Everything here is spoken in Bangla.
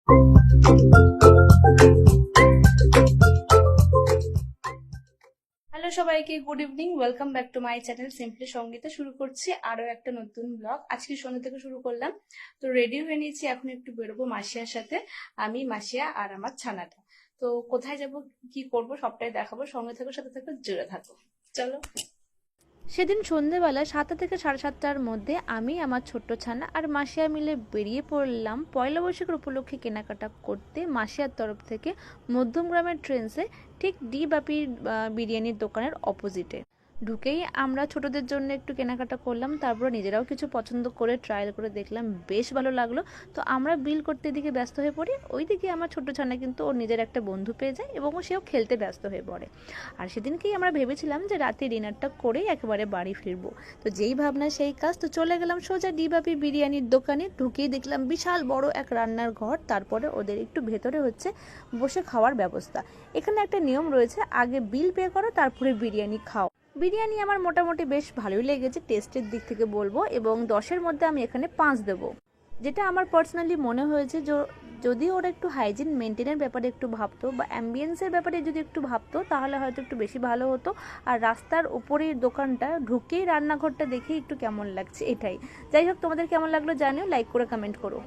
হ্যালো সবাইকে, good evening. Welcome back to my channel simply সঙ্গীতে। শুরু করছি আরো একটা নতুন ব্লগ। আজকে সন্ধ্যা থেকে শুরু করলাম। তো রেডি হয়ে নিয়েছি, এখন একটু বেরোবো মাসিয়ার সাথে। আমি, মাসিয়া আর আমার ছানাটা। তো কোথায় যাব, কি করব সবটাই দেখাবো। সঙ্গে থাকো, সাথে থাকো, জুড়ে থাকো। চলো। সেদিন সন্ধেবেলা 7টা থেকে 7:30টার মধ্যে আমি, আমার ছোট্ট ছানা আর মাসিয়া মিলে বেরিয়ে পড়লাম পয়লা বৈশাখের উপলক্ষে কেনাকাটা করতে মাসিয়ার তরফ থেকে মধ্যমগ্রামের ট্রেন্সে, ঠিক ডি বাপির বিরিয়ানির দোকানের অপোজিটে। ঢুকেই আমরা ছোটদের জন্য একটু কেনাকাটা করলাম, তারপর নিজেরাও কিছু পছন্দ করে ট্রায়াল করে দেখলাম, বেশ ভালো লাগলো। তো আমরা বিল করতে দিকে ব্যস্ত হয়ে পড়ি, ওইদিকে আমার ছোট্ট ছানা কিন্তু ওর নিজের একটা বন্ধু পেয়ে যায় এবং সেও খেলতে ব্যস্ত হয়ে পড়ে। আর সেদিনকেই আমরা ভেবেছিলাম যে রাতে ডিনারটা করেই একেবারে বাড়ি ফিরবো। তো যেই ভাবনা সেই কাজ, তো চলে গেলাম সোজা ডিবাপি বিরিয়ানির দোকানে। ঢুকেই দেখলাম বিশাল বড় এক রান্নার ঘর, তারপরে ওদের একটু ভেতরে হচ্ছে বসে খাওয়ার ব্যবস্থা। এখানে একটা নিয়ম রয়েছে, আগে বিল পে করো তারপরে বিরিয়ানি খাও। বিরিয়ানি আমার মোটামুটি বেশ ভালোই লেগেছে টেস্টের দিক থেকে বলবো, এবং 10-এর মধ্যে আমি এখানে 5 দেবো। যেটা আমার পার্সোনালি মনে হয়েছে, যদি ওরা একটু হাইজিন মেনটেনের ব্যাপারে একটু ভাবতো বা অ্যাম্বিয়েন্সের ব্যাপারে যদি একটু ভাবতো, তাহলে হয়তো একটু বেশি ভালো হতো। আর রাস্তার উপরের দোকানটা ঢুকেই রান্নাঘরটা দেখেই একটু কেমন লাগছে এটাই। যাই হোক, তোমাদের কেমন লাগলো জানিও, লাইক করে কমেন্ট করো।